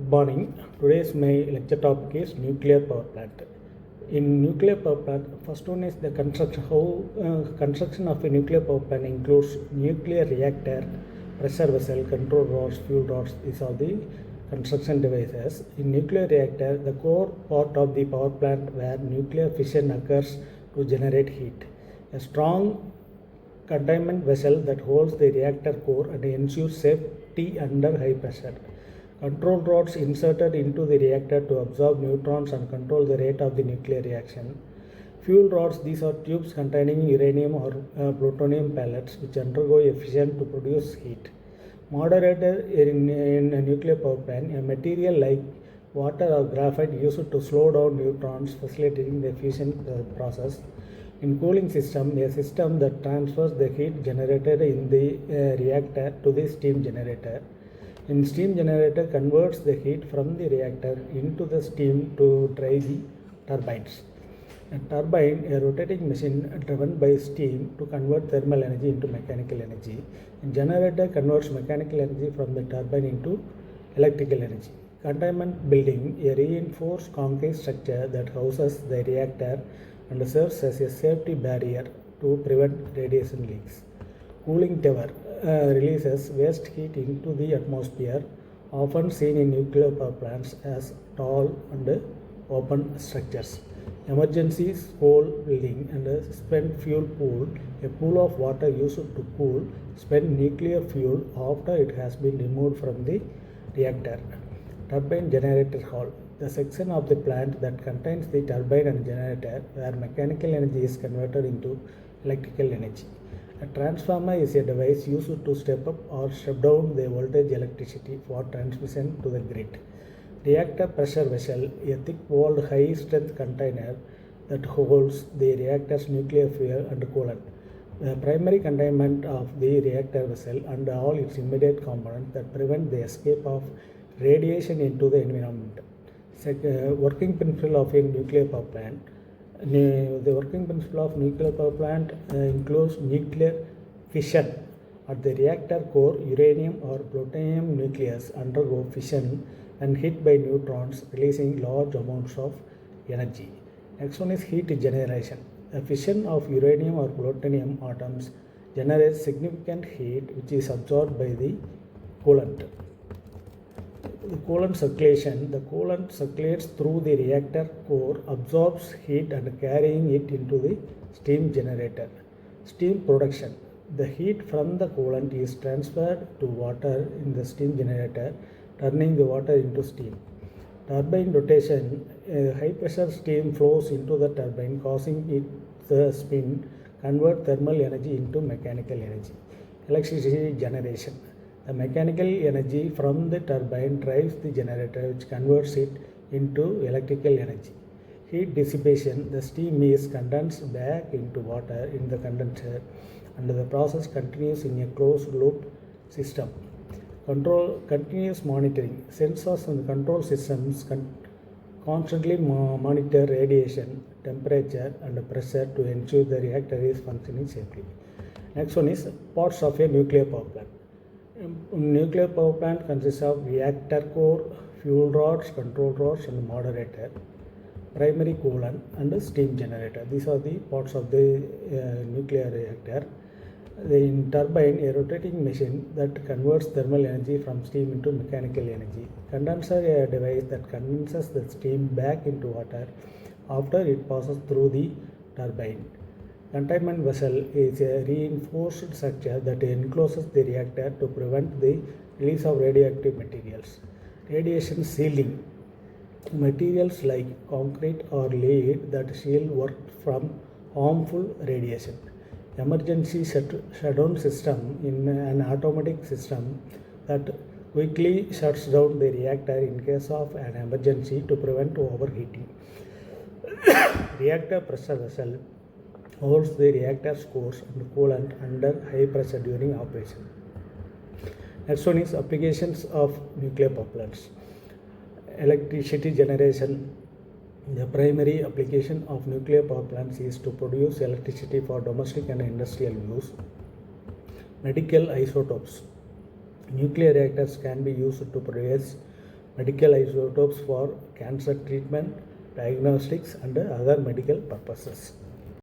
Good morning. Today's my lecture topic is nuclear power plant. In nuclear power plant, first one is the construction. Construction of a nuclear power plant includes nuclear reactor, pressure vessel, control rods, fuel rods. These are the construction devices. In nuclear reactor, the core part of the power plant where nuclear fission occurs to generate heat. A strong containment vessel that holds the reactor core and ensures safety under high pressure. Control rods inserted into the reactor to absorb neutrons and control the rate of the nuclear reaction. Fuel rods, these are tubes containing uranium or plutonium pellets which undergo a fission to produce heat. Moderator in a nuclear power plant, a material like water or graphite used to slow down neutrons, facilitating the fission process. In cooling system, a system that transfers the heat generated in the reactor to the steam generator. In steam generator converts the heat from the reactor into the steam to drive the turbines. A turbine, a rotating machine driven by steam to convert thermal energy into mechanical energy. A generator converts mechanical energy from the turbine into electrical energy. Containment building, a reinforced concrete structure that houses the reactor and serves as a safety barrier to prevent radiation leaks. Cooling tower releases waste heat into the atmosphere, often seen in nuclear power plants as tall and open structures. Emergency coal building and a spent fuel pool, a pool of water used to cool spent nuclear fuel after it has been removed from the reactor. Turbine generator hall, the section of the plant that contains the turbine and generator where mechanical energy is converted into electrical energy. A transformer is a device used to step up or step down the voltage electricity for transmission to the grid. Reactor pressure vessel, a thick-walled high-strength container that holds the reactor's nuclear fuel and coolant. The primary containment of the reactor vessel and all its immediate components that prevent the escape of radiation into the environment. Working principle of a nuclear power plant. The working principle of nuclear power plant includes nuclear fission. At the reactor core, uranium or plutonium nucleus undergo fission and hit by neutrons, releasing large amounts of energy. Next one is heat generation. The fission of uranium or plutonium atoms generates significant heat which is absorbed by the coolant. The coolant circulation. The coolant circulates through the reactor core, absorbs heat and carrying it into the steam generator. Steam production. The heat from the coolant is transferred to water in the steam generator, turning the water into steam. Turbine rotation. High pressure steam flows into the turbine, causing it to spin, convert thermal energy into mechanical energy. Electricity generation. The mechanical energy from the turbine drives the generator which converts it into electrical energy. Heat dissipation. The steam is condensed back into water in the condenser and the process continues in a closed loop system. Continuous monitoring. Sensors and control systems constantly monitor radiation, temperature and pressure to ensure the reactor is functioning safely. Next one is parts of a nuclear power plant. Nuclear power plant consists of reactor core, fuel rods, control rods and moderator, primary coolant and steam generator. These are the parts of the nuclear reactor. In turbine, a rotating machine that converts thermal energy from steam into mechanical energy. Condenser, a device that condenses the steam back into water after it passes through the turbine. Containment vessel is a reinforced structure that encloses the reactor to prevent the release of radioactive materials. Radiation shielding. Materials like concrete or lead that shield work from harmful radiation. Emergency shutdown system in an automatic system that quickly shuts down the reactor in case of an emergency to prevent overheating. Reactor pressure vessel holds the reactor's core and coolant under high pressure during operation. Next one is applications of nuclear power plants. Electricity generation. The primary application of nuclear power plants is to produce electricity for domestic and industrial use. Medical isotopes. Nuclear reactors can be used to produce medical isotopes for cancer treatment, diagnostics, and other medical purposes.